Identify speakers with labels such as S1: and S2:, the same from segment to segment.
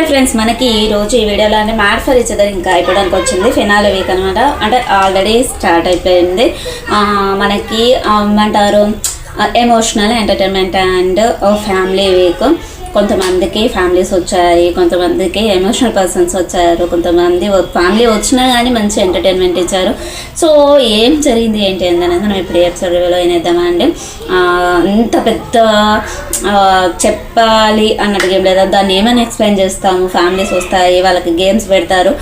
S1: Hi friends, మనకి ఈ రోజు ఈ వీడియోలో అంటే మ్యాడ్ ఫర్ ఈచ్ అదర్ ఇంకా అయిపోవడానికి వచ్చింది ఫినాలే వీక్ అనమాట. అంటే ఆల్రెడీ స్టార్ట్ అయిపోయింది. మనకి ఏమంటారు emotional entertainment and family week. కొంతమందికి ఫ్యామిలీస్ వచ్చాయి, కొంతమందికి ఎమోషనల్ పర్సన్స్ వచ్చారు, కొంతమంది ఫ్యామిలీ వచ్చినా కానీ మంచి ఎంటర్టైన్మెంట్ ఇచ్చారు. సో ఏం జరిగింది ఏంటి అనేది మనం ఇప్పుడు ఎపిసోడ్ రివ్యూలో వినేద్దామండి. అంత పెద్ద చెప్పాలి అన్నట్టుగా ఏం లేదా, దాన్ని ఏమైనా ఎక్స్ప్లెయిన్ చేస్తాము. ఫ్యామిలీస్ వస్తాయి, వాళ్ళకి గేమ్స్ పెడతారు,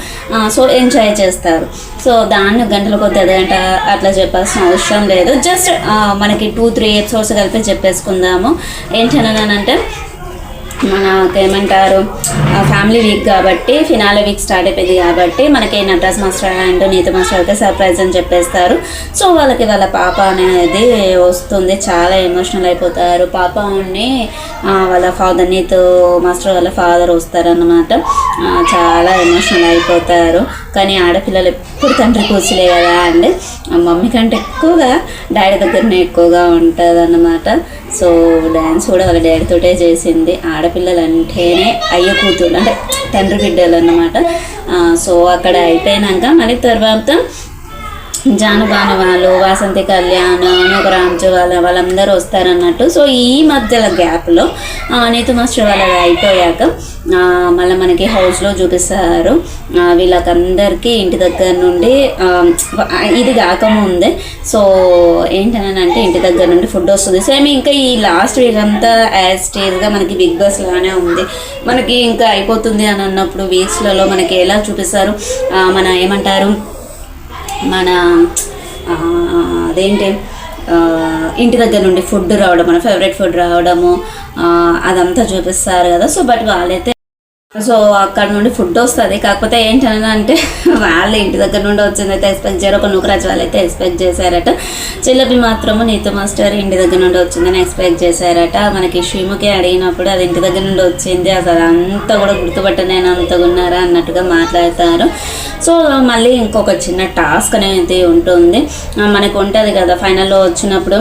S1: సో ఎంజాయ్ చేస్తారు. సో దాన్ని గంటల కొద్ది అదేంట అట్లా చెప్పాల్సిన అవసరం లేదు. జస్ట్ మనకి 2-3 ఎపిసోడ్స్ కలిపి చెప్పేసుకుందాము. ఏంటనంటే మనకేమంటారు ఫ్యామిలీ వీక్ కాబట్టి ఫినాలే వీక్ స్టార్ట్ అయిపోయింది కాబట్టి మనకి Nataraj master and Neethu master అయితే సర్ప్రైజ్ అని చెప్పేస్తారు. సో వాళ్ళకి వాళ్ళ పాప అనేది వస్తుంది, చాలా ఎమోషనల్ అయిపోతారు. పాప ఉండి వాళ్ళ ఫాదర్ నీతు మాస్టర్ వాళ్ళ ఫాదర్ వస్తారన్నమాట. చాలా ఎమోషనల్ అయిపోతారు. కానీ ఆడపిల్లలు ఎప్పుడు తండ్రి కూర్చులే కదా అండి, మమ్మీ కంటే ఎక్కువగా డాడీ దగ్గరనే ఎక్కువగా ఉంటుంది అన్నమాట. సో డ్యాన్స్ కూడా వాళ్ళ డాడీతోటే చేసింది. ఆడపిల్లలు అంటేనే అయ్య కూతురు అంటే తండ్రి బిడ్డలు అన్నమాట. సో అక్కడ అయిపోయినాక మళ్ళీ తర్వాత జానుబాను వాళ్ళు, వాసంతి కళ్యాణ్, నూకరాంజు వాళ్ళందరూ వస్తారన్నట్టు. సో ఈ మధ్యలో గ్యాప్లో నీతు మాస్టర్ వాళ్ళది అయిపోయాక మళ్ళీ మనకి హౌస్లో చూపిస్తారు. వీళ్ళకందరికీ ఇంటి దగ్గర నుండి ఇది కాకముందే సో ఏంటనంటే ఇంటి దగ్గర నుండి ఫుడ్ వస్తుంది. సేమ్ ఇంకా ఈ లాస్ట్ వీక్ అంతా యాజ్ స్టేజ్గా మనకి బిగ్ బాస్ లానే ఉంది. మనకి ఇంకా అయిపోతుంది అని అన్నప్పుడు వీక్స్లలో మనకి ఎలా చూపిస్తారు, మన ఏమంటారు మన అదేంటి ఇంటి దగ్గర నుండి ఫుడ్ రావడం, మన ఫేవరెట్ ఫుడ్ రావడము అదంతా చూపిస్తారు కదా. సో బట్ వాళ్ళైతే సో అక్కడ నుండి ఫుడ్ వస్తుంది. కాకపోతే ఏంటంటే వాళ్ళు ఇంటి దగ్గర నుండి వచ్చిందైతే ఎక్స్పెక్ట్ చేయరు. ఒక నూకరాజు వాళ్ళైతే ఎక్స్పెక్ట్ చేశారట. చిల్లపి మాత్రము నీతు మాస్టర్ ఇంటి దగ్గర నుండి వచ్చిందని ఎక్స్పెక్ట్ చేశారట. మనకి శ్రీముఖి అడిగినప్పుడు అది ఇంటి దగ్గర నుండి వచ్చింది, అసలు అంతా కూడా గుర్తుపట్టలేని అంతగా ఉన్నారా అన్నట్టుగా మాట్లాడతారు. సో మళ్ళీ ఇంకొక చిన్న టాస్క్ అనేది ఉంటుంది. మనకు ఉంటుంది కదా ఫైనల్లో వచ్చినప్పుడు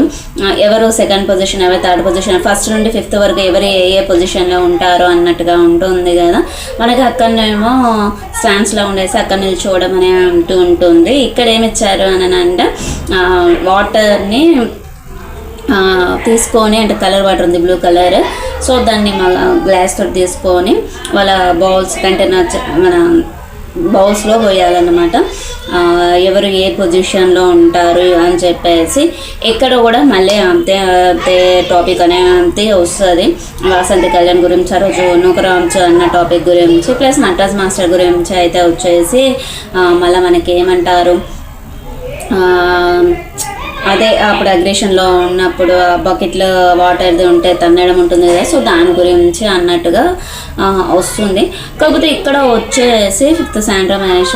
S1: ఎవరు సెకండ్ పొజిషన్, ఎవరు థర్డ్ పొజిషన్, ఫస్ట్ నుండి 5th వరకు ఎవరు ఏ పొజిషన్లో ఉంటారో అన్నట్టుగా ఉంటుంది కదా. మనకి అక్కడనేమో స్టాండ్స్లో ఉండేసి అక్కడ నిల్చోవడం అని అంటూ ఉంటుంది. ఇక్కడ ఏమి ఇచ్చారు అని అంటే వాటర్ని తీసుకొని, అంటే కలర్ వాటర్ ఉంది బ్లూ కలర్, సో దాన్ని గ్లాస్ తోటి తీసుకొని వాళ్ళ బౌల్స్ కంటైనర్ మన బౌల్స్లో పోయాలన్నమాట. ఎవరు ఏ పొజిషన్లో ఉంటారు అని చెప్పేసి ఎక్కడ కూడా మళ్ళీ అంతే టాపిక్ అనేది వస్తుంది. వాసంతి కళ్యాణ్ గురించి, ఆ రోజు నూకరాంచు అన్న టాపిక్ గురించి, ప్లస్ నటరాజ్ మాస్టర్ గురించి అయితే వచ్చేసి మళ్ళీ మనకి ఏమంటారు అదే అప్పుడు అగ్రెషన్లో ఉన్నప్పుడు బకెట్లో వాటర్ది ఉంటే తన్నడం ఉంటుంది కదా, సో దాని గురించి అన్నట్టుగా వస్తుంది. కాకపోతే ఇక్కడ వచ్చేసి 5th శాండ్రా మహేష్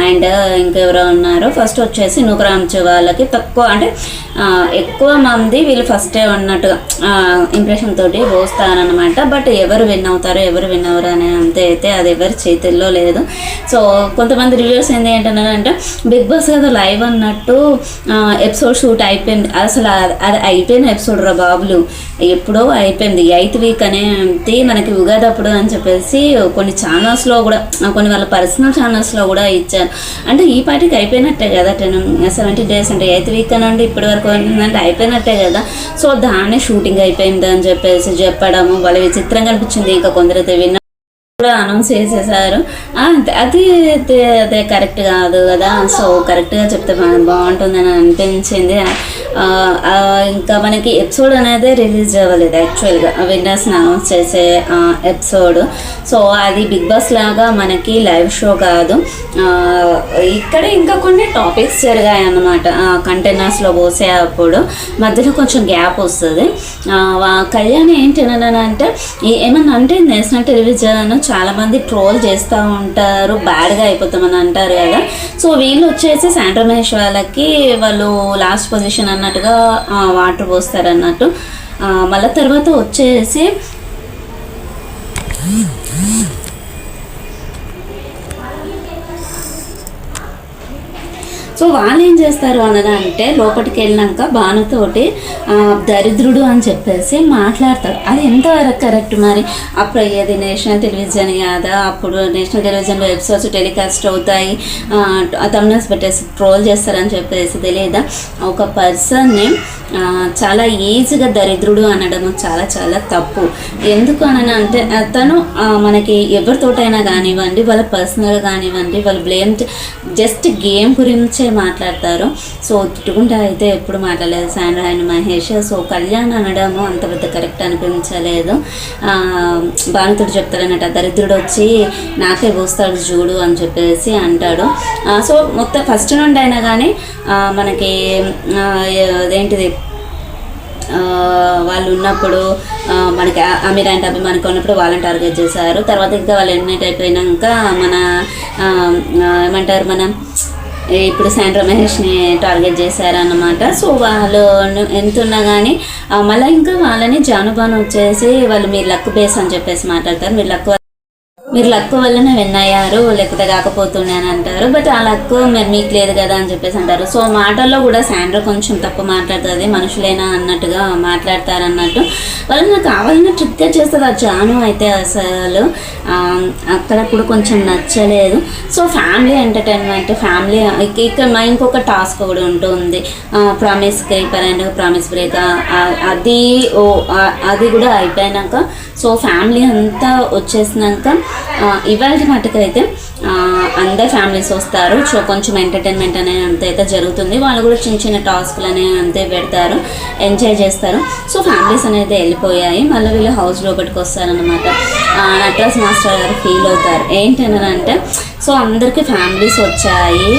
S1: అండ్ ఇంకెవరో ఉన్నారు. ఫస్ట్ వచ్చేసి నూకరాంచు వాళ్ళకి తక్కువ అంటే ఎక్కువ మంది వీళ్ళు ఫస్టే ఉన్నట్టుగా ఇంప్రెషన్ తోటి పోస్తారనమాట. బట్ ఎవరు విన్ అవుతారో ఎవరు విన్ అవ్వరు అనే అంతే అయితే అది ఎవరి చేతుల్లో లేదు. సో కొంతమంది రివ్యూస్ ఏంటంటే బిగ్ బాస్ కదా లైవ్ అన్నట్టు ఎపిసోడ్ షూట్ అయిపోయింది, అసలు అది అయిపోయిన ఎపిసోడ్ రా బాబులు, ఎప్పుడో అయిపోయింది 8th వీక్ అనేది మనకి ఉగాది అప్పుడు అని చెప్పేసి కొన్ని ఛానల్స్లో కూడా, కొన్ని వాళ్ళ పర్సనల్ ఛానల్స్లో కూడా ఇచ్చారు. అంటే ఈ పార్టీకి అయిపోయినట్టే కదా, 70 days అంటే 8th వీక్ అనండి ఇప్పటి వరకు అంటే అయిపోయినట్టే కదా. సో దాన్ని షూటింగ్ అయిపోయింది అని చెప్పేసి చెప్పడము వాళ్ళ విచిత్రంగా అనిపించింది. ఇంకా కొందరైతే విన్న కూడా అనౌన్స్ చేసేసారు. అది అదే కరెక్ట్ కాదు కదా. సో కరెక్ట్గా చెప్తే బాగుంటుందని అనిపించింది. ఇంకా మనకి ఎపిసోడ్ అనేది రిలీజ్ అవ్వలేదు యాక్చువల్గా, విన్నర్స్ని అనౌన్స్ చేసే ఎపిసోడ్. సో అది బిగ్ బాస్ లాగా మనకి లైవ్ షో కాదు. ఇక్కడ ఇంకా కొన్ని టాపిక్స్ జరిగాయి అన్నమాట. కంటైనర్స్లో పోసే అప్పుడు మధ్యలో కొంచెం గ్యాప్ వస్తుంది. కళ్యాణ్ ఏంటంటే ఏమన్నా అంటే నేషనల్ టెలివిజన్ చాలామంది ట్రోల్ చేస్తూ ఉంటారు, బ్యాడ్గా అయిపోతామని అంటారు కదా. సో వీళ్ళు వచ్చేసి శాండ్రా మహేష్ వాళ్ళకి వాళ్ళు లాస్ట్ పొజిషన్ అన్నట్టుగా వాటర్ పోస్తారు అన్నట్టు. మళ్ళీ తర్వాత వచ్చేసి సో సో వాళ్ళు ఏం చేస్తారు అంటే లోపలికి వెళ్ళినాక భానుతోటి దరిద్రుడు అని చెప్పేసి మాట్లాడతాడు. అది ఎంతవరకు కరెక్ట్ మరి? అప్పుడు అయ్యేది నేషనల్ టెలివిజన్ కదా, అప్పుడు నేషనల్ టెలివిజన్లో ఎపిసోడ్స్ టెలికాస్ట్ అవుతాయి, తమ్నెల్స్ పెట్టేసి ట్రోల్ చేస్తారని చెప్పేసి తెలియదా? ఒక పర్సన్ని చాలా ఈజీగా దరిద్రుడు అనడము చాలా చాలా తప్పు. ఎందుకు అంటే అతను మనకి ఎవరితోటైనా కానివ్వండి, వాళ్ళ పర్సనల్ కానివ్వండి, వాళ్ళు బ్లేమ్ జస్ట్ గేమ్ గురించే మాట్లాడతారు. సో తిట్టుకుంటా అయితే ఎప్పుడు మాట్లాడలేదు Sandra and Mahesh. So Kalyan అనడము అంత పెద్ద కరెక్ట్ అనిపించలేదు. భానుతుడు చెప్తారన్నట్టు, దరిద్రుడు వచ్చి నాకే పోస్తాడు చూడు అని చెప్పేసి అంటాడు. సో మొత్తం ఫస్ట్ నుండి అయినా కానీ మనకి అదేంటిది వాళ్ళు ఉన్నప్పుడు మనకి అమీర్ అండ్ అభిమానికి ఉన్నప్పుడు వాళ్ళని టార్గెట్ చేశారు. తర్వాత ఇంకా వాళ్ళు ఎలిమినేట్ అయిపోయినాక మన ఏమంటారు మనం ఇప్పుడు శాండ్రా మహేష్ని టార్గెట్ చేశారన్నమాట. సో వాళ్ళు ఎంతున్నా కానీ మళ్ళీ ఇంకా వాళ్ళని జానుబాను వచ్చేసి వాళ్ళు మీరు లక్ బేస్ అని చెప్పేసి మాట్లాడతారు. మీరు లక్ వల్లనే విన్ అయ్యారు, లేకపోతే కాకపోతున్నాను అంటారు. బట్ ఆ లక్ మరి మీకు లేదు కదా అని చెప్పేసి అంటారు. సో మాటల్లో కూడా శాండ్రా కొంచెం తప్పు మాట్లాడుతుంది, మనుషులేనా అన్నట్టుగా మాట్లాడతారన్నట్టు. వాళ్ళని కావాలని ట్రిక్గా చేస్తుంది ఆ జాను అయితే. అసలు అక్కడప్పుడు కొంచెం నచ్చలేదు. సో ఫ్యామిలీ ఎంటర్టైన్మెంట్, ఫ్యామిలీ ఇక్కడ ఇంకొక టాస్క్ కూడా ఉంటుంది, promise keeper and promise break. అది కూడా అయిపోయినాక సో ఫ్యామిలీ అంతా వచ్చేసినాక ఇవాళ మటుకైతే అందరు ఫ్యామిలీస్ వస్తారు. సో కొంచెం ఎంటర్టైన్మెంట్ అనేది అంతైతే జరుగుతుంది. వాళ్ళు కూడా చిన్న చిన్న టాస్క్లు అనేవి అంతే పెడతారు, ఎంజాయ్ చేస్తారు. సో ఫ్యామిలీస్ అనేది వెళ్ళిపోయాయి. మళ్ళీ వీళ్ళు హౌస్ లోపలికి వస్తారనమాట. నటరాజ్ మాస్టర్ గారు ఫీల్ అవుతారు ఏంటంటే, సో అందరికీ ఫ్యామిలీస్ వచ్చాయి,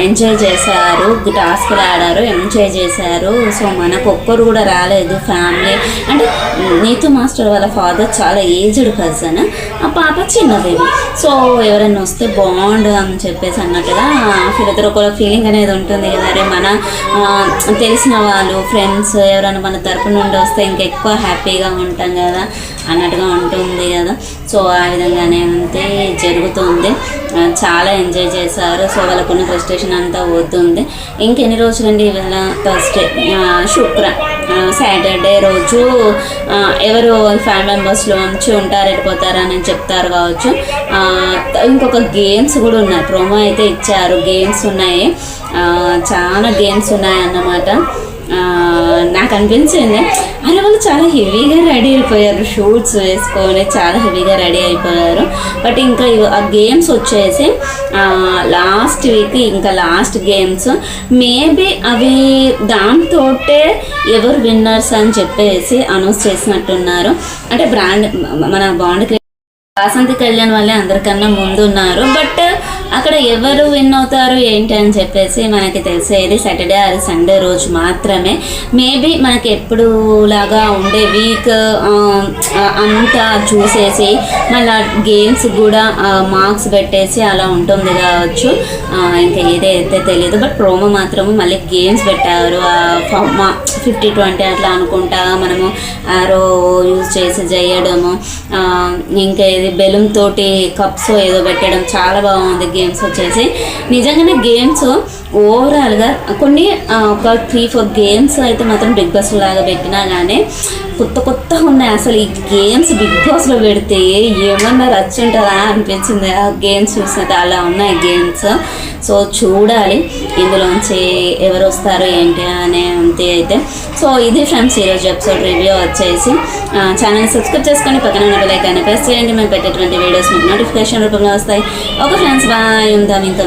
S1: ఎంజాయ్ చేశారు, టాస్క్లు ఆడారు, ఎంజాయ్ చేశారు. సో మనకు ఒక్కరు కూడా రాలేదు ఫ్యామిలీ అంటే. నీతు మాస్టర్ వాళ్ళ ఫాదర్ చాలా ఏజ్డ్ పర్సన్, ఆ పాప చిన్నది. సో ఎవరైనా వస్తే బాగుండు అని చెప్పేసి అన్నట్టుగా వీళ్ళిద్దరు ఒక ఫీలింగ్ అనేది ఉంటుంది కదా, అరే మన తెలిసిన వాళ్ళు ఫ్రెండ్స్ ఎవరైనా మన తరపు నుండి వస్తే ఇంకెక్కువ హ్యాపీగా ఉంటాం కదా అన్నట్టుగా ఉంటుంది కదా. సో ఆ విధంగానే అంతే జరుగుతుంది. చాలా ఎంజాయ్ చేశారు. సో వాళ్ళకున్న ఫ్రస్ట్రేషన్ అంతా పోతుంది. ఇంకెన్ని రోజులండి? ఇవాళ థర్స్డే, సాటర్డే రోజు ఎవరు ఫ్యామిలీ మెంబర్స్లో నుంచి ఉంటారు వెళ్ళిపోతారని చెప్తారు కావచ్చు. ఇంకొక గేమ్స్ కూడా ఉన్నాయి, ప్రోమో అయితే ఇచ్చారు, గేమ్స్ ఉన్నాయి, చాలా గేమ్స్ ఉన్నాయి అన్నమాట. నాకు అనిపించింది అలా వాళ్ళు చాలా హెవీగా రెడీ అయిపోయారు, షూట్స్ వేసుకొని చాలా హెవీగా రెడీ అయిపోయారు. బట్ ఇంకా ఆ గేమ్స్ వచ్చేసి లాస్ట్ వీక్ ఇంకా లాస్ట్ గేమ్స్ మేబీ అవి దాంతో ఎవరు విన్నర్స్ అని చెప్పేసి అనౌన్స్ చేసినట్టున్నారు. అంటే మన బాండ్ వాసంతి కళ్యాణ్ వాళ్ళే అందరికన్నా ముందు ఉన్నారు. బట్ అక్కడ ఎవరు విన్ అవుతారు ఏంటి అని చెప్పేసి మనకి తెలిసేది సాటర్డే ఆర్ సండే రోజు మాత్రమే. మేబీ మనకి ఎప్పుడు లాగా ఉండే వీక్ అంతా చూసేసి మళ్ళీ గేమ్స్ కూడా మార్క్స్ పెట్టేసి అలా ఉంటుంది కావచ్చు, ఇంకా ఏదైతే తెలియదు. బట్ ప్రోమో మాత్రము మళ్ళీ గేమ్స్ పెట్టారు, 50-20 అట్లా అనుకుంటా, మనము ఆరో యూజ్ చేసి చేయడము, ఇంకా ఇది బెలూన్ తోటి కప్స్ ఏదో పెట్టడం, చాలా బాగుంది గేమ్స్ వచ్చేసి. నిజంగానే గేమ్స్ ఓవరాల్గా కొన్ని ఒక 3-4 గేమ్స్ అయితే మాత్రం బిగ్ బాస్ లాగా పెట్టినా కానీ కొత్తగా ఉన్నాయి. అసలు ఈ గేమ్స్ బిగ్ బాస్లో పెడితే ఏమన్నా రచ్చి ఉంటుందా అనిపించింది ఆ గేమ్స్ చూసినట్టు, అలా ఉన్నాయి గేమ్స్. సో చూడాలి ఇందులోంచి ఎవరు వస్తారు ఏంటి అనే అంతే అయితే. సో ఇది ఫ్రెండ్స్ ఈరోజు ఎపిసోడ్ రివ్యూ వచ్చేసి. ఛానల్ని సబ్స్క్రైబ్ చేసుకొని పక్కన ఉన్న బెల్ ఐకాన్ని ప్రెస్ చేయండి, మేము పెట్టేటువంటి వీడియోస్ మీకు నోటిఫికేషన్ రూపంలో వస్తాయి. Okay friends, bye. ఉందాం ఇంకా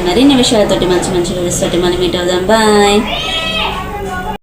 S1: మరిన్ని విషయాలతోటి మంచి వీడియోస్ తోటి మళ్ళీ మీట్ అవుదాం. బాయ్.